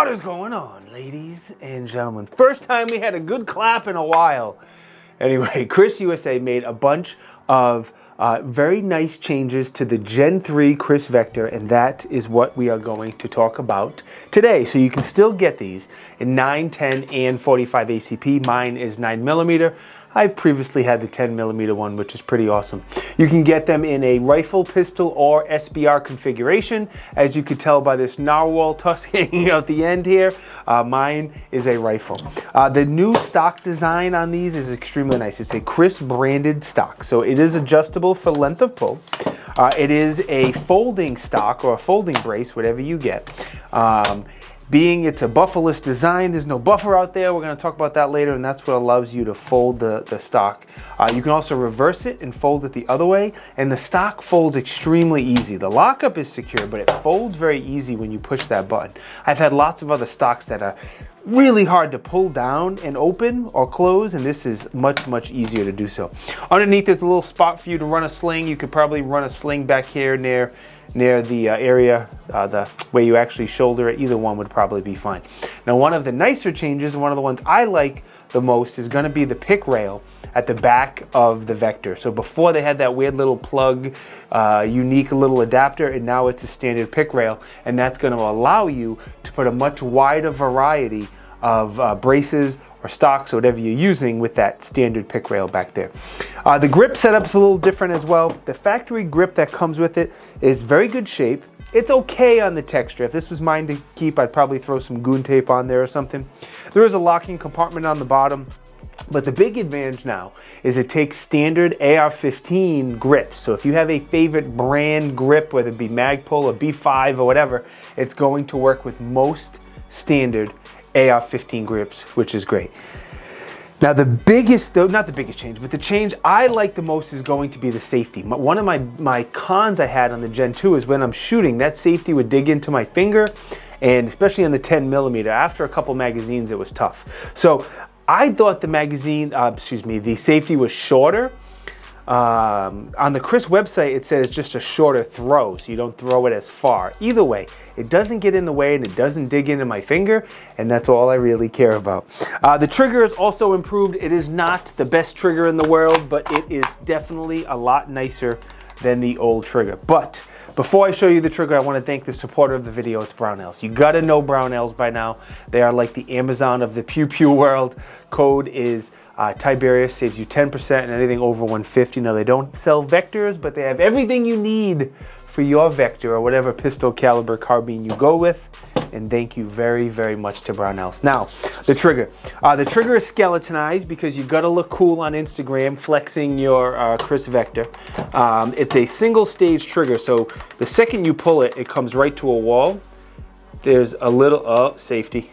What is going on, ladies and gentlemen? First time we had a good clap in a while. Anyway, KRISS USA made a bunch of very nice changes to the Gen 3 KRISS Vector, and that is what we are going to talk about today. So you can still get these in 9, 10, and 45 ACP. Mine is 9mm. I've previously had the 10mm one, which is pretty awesome. You can get them in a rifle, pistol, or SBR configuration. As you could tell by this narwhal tusk hanging out the end here, mine is a rifle. The new stock design on these is extremely nice. It's a KRISS branded stock, so it is adjustable for length of pull. It is a folding stock or a folding brace, whatever you get. Being it's a bufferless design, there's no buffer out there. We're going to talk about that later, and that's what allows you to fold the stock. You can also reverse it and fold it the other way, and the stock folds extremely easy. The lockup is secure, but it folds very easy when you push that button. I've had lots of other stocks that are really hard to pull down and open or close, and this is much, much easier to do so. Underneath, there's a little spot for you to run a sling. You could probably run a sling back here near the area where you actually shoulder it. Either one would probably be fine. Now, one of the nicer changes, and one of the ones I like the most, is going to be the pick rail at the back of the Vector. So before they had that weird little plug, unique little adapter, and now it's a standard pick rail, and that's going to allow you to put a much wider variety of braces or stocks or whatever you're using with that standard pick rail back there. The grip setup's a little different as well. The factory grip that comes with it is very good shape. It's okay on the texture. If this was mine to keep, I'd probably throw some goon tape on there or something. There is a locking compartment on the bottom, but the big advantage now is it takes standard AR-15 grips. So if you have a favorite brand grip, whether it be Magpul or B5 or whatever, it's going to work with most standard AR-15 grips, which is great. Now the biggest, though not the biggest change, but the change I like the most is going to be the safety. One of my cons I had on the Gen 2 is when I'm shooting, that safety would dig into my finger, and especially on the 10mm, after a couple magazines it was tough. So I thought the safety was shorter. On the KRISS website, it says just a shorter throw, so you don't throw it as far. Either way, it doesn't get in the way and it doesn't dig into my finger, and that's all I really care about. The trigger is also improved. It is not the best trigger in the world, but it is definitely a lot nicer than the old trigger. But before I show you the trigger, I want to thank the supporter of the video. It's Brownells. You gotta know Brownells by now. They are like the Amazon of the pew pew world. Code is Tiberious, saves you 10% and anything over 150. Now, they don't sell vectors, but they have everything you need for your vector or whatever pistol caliber carbine you go with. And thank you very, very much to Brownells. Now, the trigger. The trigger is skeletonized because you gotta look cool on Instagram flexing your KRISS Vector. It's a single stage trigger, so the second you pull it, it comes right to a wall. There's a little, safety.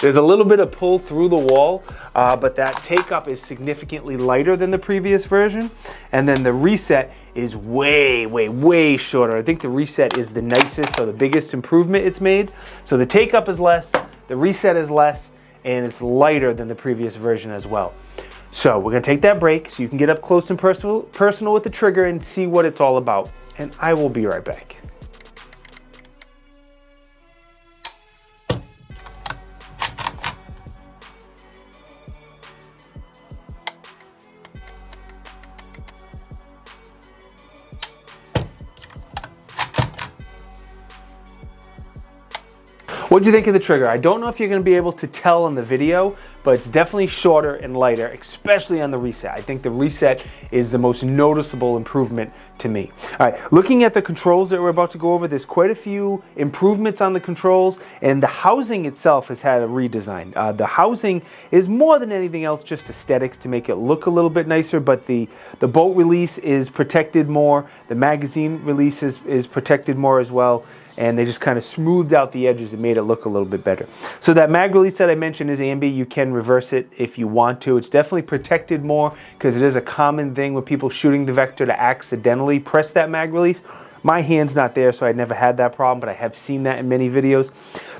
There's a little bit of pull through the wall, but that take-up is significantly lighter than the previous version. And then the reset is way, way, way shorter. I think the reset is the nicest or the biggest improvement it's made. So the take-up is less, the reset is less, and it's lighter than the previous version as well. So we're gonna take that break so you can get up close and personal with the trigger and see what it's all about. And I will be right back. What do you think of the trigger? I don't know if you're going to be able to tell on the video, but it's definitely shorter and lighter, especially on the reset. I think the reset is the most noticeable improvement to me. All right, looking at the controls that we're about to go over, there's quite a few improvements on the controls, and the housing itself has had a redesign. The housing is more than anything else just aesthetics to make it look a little bit nicer, but the bolt release is protected more, the magazine release is protected more as well, and they just kind of smoothed out the edges and made it look a little bit better. So that mag release that I mentioned is ambi. You can reverse it if you want to. It's definitely protected more because it is a common thing with people shooting the Vector to accidentally press that mag release. My hand's not there, so I never had that problem, but I have seen that in many videos.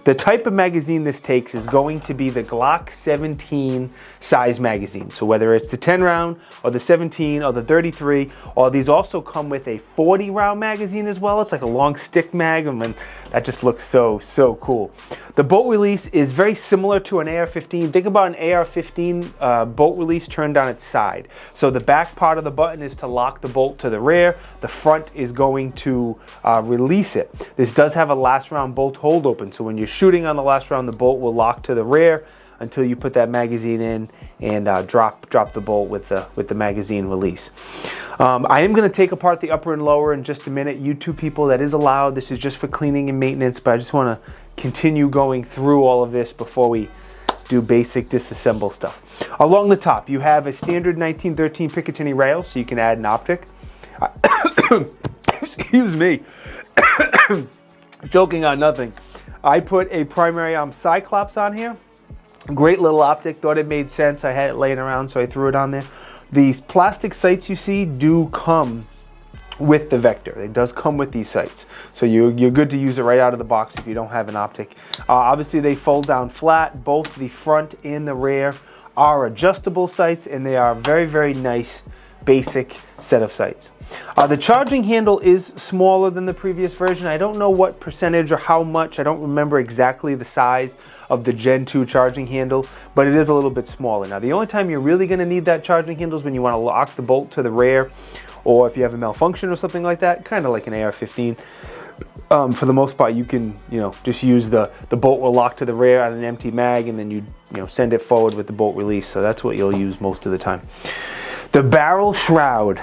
The type of magazine this takes is going to be the Glock 17 size magazine. So whether it's the 10 round or the 17 or the 33, or these also come with a 40 round magazine as well. It's like a long stick mag, and that just looks so cool. The bolt release is very similar to an AR-15. Think about an AR-15 bolt release turned on its side. So the back part of the button is to lock the bolt to the rear. The front is going to release it. This does have a last round bolt hold open, so when you're shooting on the last round, the bolt will lock to the rear until you put that magazine in and drop the bolt with the magazine release. I am going to take apart the upper and lower in just a minute. You two people, that is allowed. This is just for cleaning and maintenance, but I just want to continue going through all of this before we do basic disassemble stuff. Along the top, you have a standard 1913 Picatinny rail, so you can add an optic. Excuse me. Joking on nothing. I put a primary Cyclops on here. Great little optic, thought it made sense. I had it laying around, so I threw it on there. These plastic sights you see do come with the Vector. It does come with these sights. So you're good to use it right out of the box if you don't have an optic. Obviously they fold down flat. Both the front and the rear are adjustable sights, and they are very nice basic set of sights. The charging handle is smaller than the previous version. I don't know what percentage or how much. I don't remember exactly the size of the Gen 2 charging handle, but it is a little bit smaller. Now, the only time you're really going to need that charging handle is when you want to lock the bolt to the rear, or if you have a malfunction or something like that, kind of like an AR-15. For the most part, you can just use the bolt will lock to the rear on an empty mag, and then you send it forward with the bolt release. So that's what you'll use most of the time. The barrel shroud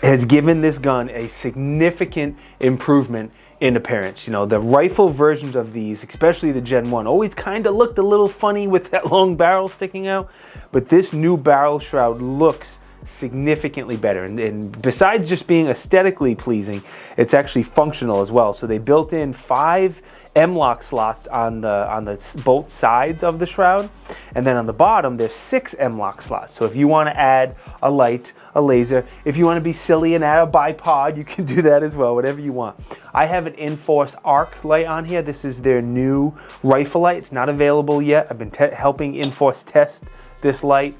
has given this gun a significant improvement in appearance. The rifle versions of these, especially the Gen 1, always kind of looked a little funny with that long barrel sticking out, but this new barrel shroud looks significantly better, and besides just being aesthetically pleasing, it's actually functional as well. So they built in 5 M-LOK slots on the both sides of the shroud, and then on the bottom there's 6 M-LOK slots. So if you want to add a light, a laser, if you want to be silly and add a bipod, you can do that as well, whatever you want. I have an Inforce Arc light on here. This is their new rifle light. It's not available yet. I've been helping Inforce test this light.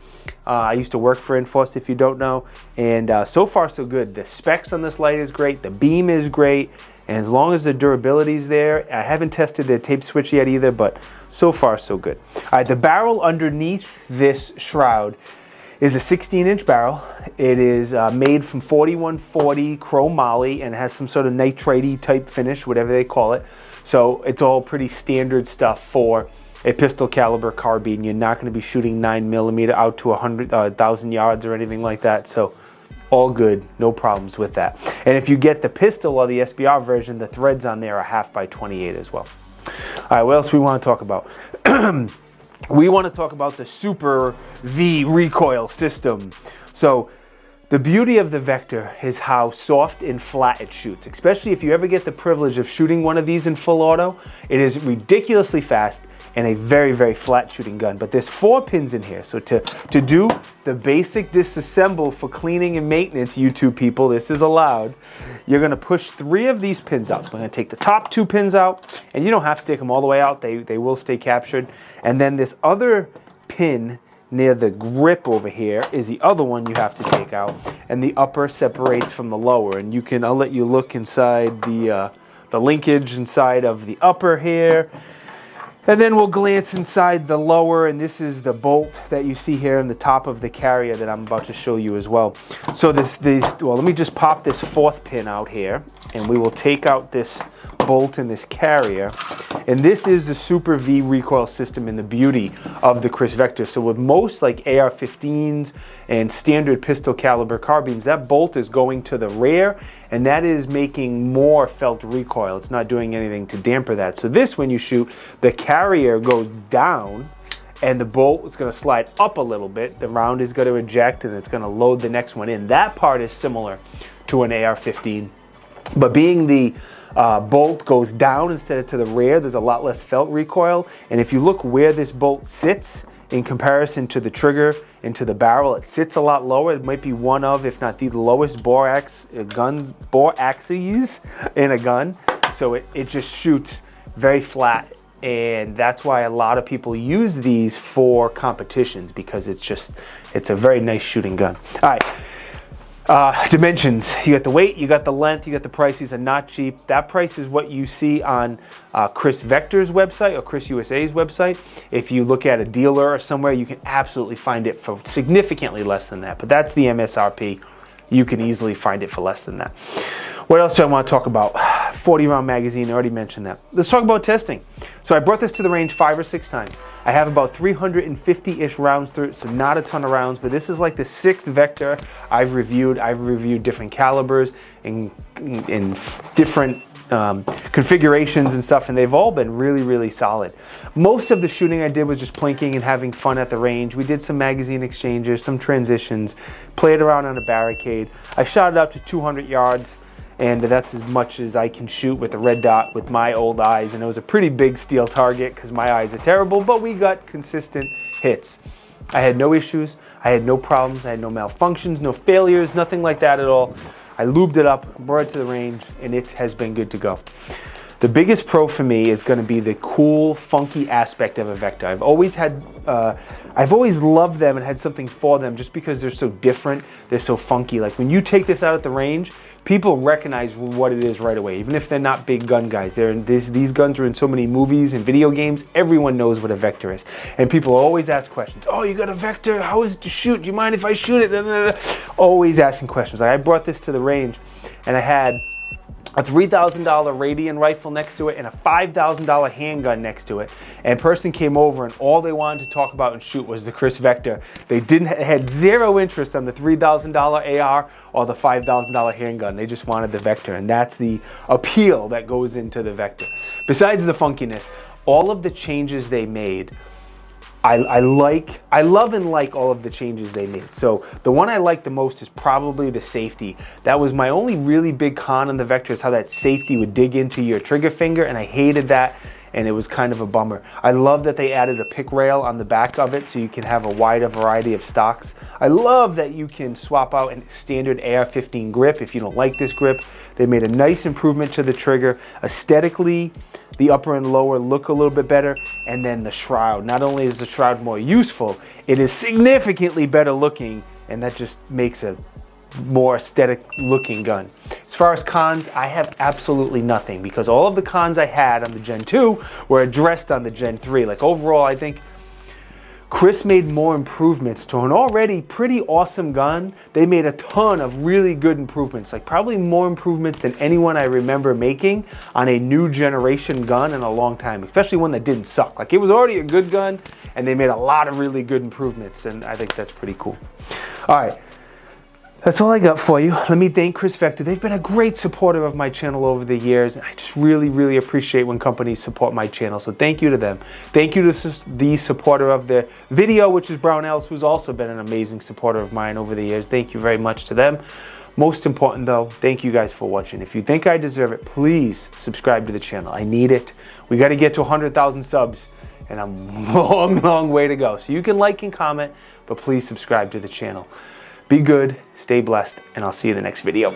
I used to work for Inforce, if you don't know, and so far so good. The specs on this light is great, the beam is great, and as long as the durability is there, I haven't tested the tape switch yet either, but so far so good. All right, the barrel underneath this shroud is a 16-inch barrel. It is made from 4140 chrome moly and has some sort of nitrate-y type finish, whatever they call it. So it's all pretty standard stuff for a pistol caliber carbine. You're not going to be shooting 9mm out to 1,000 yards or anything like that. So all good, no problems with that. And if you get the pistol or the SBR version, the threads on there are 1/28 as well. All right, what else we want to talk about? We want to talk about the Super V recoil system. So the beauty of the Vector is how soft and flat it shoots, especially if you ever get the privilege of shooting one of these in full auto. It is ridiculously fast and a very flat shooting gun. But there's 4 pins in here. So to do the basic disassemble for cleaning and maintenance, you two people, this is allowed. You're gonna push 3 of these pins out. We're gonna take the top 2 pins out, and you don't have to take them all the way out. They will stay captured. And then this other pin near the grip over here is the other one you have to take out, and the upper separates from the lower. And I'll let you look inside the linkage inside of the upper here, and then we'll glance inside the lower, and this is the bolt that you see here in the top of the carrier that I'm about to show you as well. So well, let me just pop this 4th pin out here, and we will take out this bolt in this carrier. And this is the Super V recoil system and the beauty of the KRISS Vector. So with most like AR-15s and standard pistol caliber carbines, that bolt is going to the rear, and that is making more felt recoil. It's not doing anything to damper that. So this, when you shoot, the carrier goes down and the bolt is going to slide up a little bit. The round is going to eject and it's going to load the next one in. That part is similar to an AR-15, but being the bolt goes down instead of to the rear, there's a lot less felt recoil. And if you look where this bolt sits, in comparison to the trigger and to the barrel. It sits a lot lower. It might be one of, if not the lowest bore axes in a gun. So it just shoots very flat, and that's why a lot of people use these for competitions, because it's a very nice shooting gun. All right. Dimensions, you got the weight, you got the length, you got the price. These are not cheap. That price is what you see on KRISS Vector's website or KRISS USA's website. If you look at a dealer or somewhere, you can absolutely find it for significantly less than that, but that's the MSRP. You can easily find it for less than that. What else do I want to talk about? 40 round magazine, I already mentioned that. Let's talk about testing. So I brought this to the range 5 or 6 times. I have about 350-ish rounds through it, so not a ton of rounds, but this is like the 6th Vector I've reviewed. I've reviewed different calibers in different configurations and stuff, and they've all been really, really solid. Most of the shooting I did was just plinking and having fun at the range. We did some magazine exchanges, some transitions, played around on a barricade. I shot it up to 200 yards. And that's as much as I can shoot with a red dot with my old eyes. And it was a pretty big steel target because my eyes are terrible, but we got consistent hits. I had no issues. I had no problems. I had no malfunctions, no failures, nothing like that at all. I lubed it up, brought it to the range, and it has been good to go. The biggest pro for me is going to be the cool, funky aspect of a Vector. I've always loved them and had something for them just because they're so different. They're so funky. Like when you take this out at the range, people recognize what it is right away, even if they're not big gun guys. These guns are in so many movies and video games. Everyone knows what a Vector is. And people always ask questions. Oh, you got a Vector? How is it to shoot? Do you mind if I shoot it? Always asking questions. Like I brought this to the range and I had a $3,000 Radian rifle next to it and a $5,000 handgun next to it. And a person came over and all they wanted to talk about and shoot was the KRISS Vector. They had zero interest on the $3,000 AR or the $5,000 handgun. They just wanted the Vector, and that's the appeal that goes into the Vector. Besides the funkiness, all of the changes they made, I love and like all of the changes they made. So the one I like the most is probably the safety. That was my only really big con on the Vector, is how that safety would dig into your trigger finger, and I hated that, and it was kind of a bummer. I love that they added a pick rail on the back of it so you can have a wider variety of stocks. I love that you can swap out a standard AR-15 grip if you don't like this grip. They made a nice improvement to the trigger. Aesthetically, the upper and lower look a little bit better, and then the shroud. Not only is the shroud more useful, it is significantly better looking, and that just makes a more aesthetic looking gun. As far as cons, I have absolutely nothing, because all of the cons I had on the Gen 2 were addressed on the Gen 3. Like overall, I think KRISS made more improvements to an already pretty awesome gun. They made a ton of really good improvements, like probably more improvements than anyone I remember making on a new generation gun in a long time, especially one that didn't suck. Like it was already a good gun, and they made a lot of really good improvements, and I think that's pretty cool. All right. That's all I got for you. Let me thank KRISS Vector. They've been a great supporter of my channel over the years. I just really, really appreciate when companies support my channel. So thank you to them. Thank you to the supporter of the video, which is Brownells, who's also been an amazing supporter of mine over the years. Thank you very much to them. Most important though, thank you guys for watching. If you think I deserve it, please subscribe to the channel. I need it. We got to get to 100,000 subs, and I'm long, long way to go. So you can like and comment, but please subscribe to the channel. Be good, stay blessed, and I'll see you in the next video.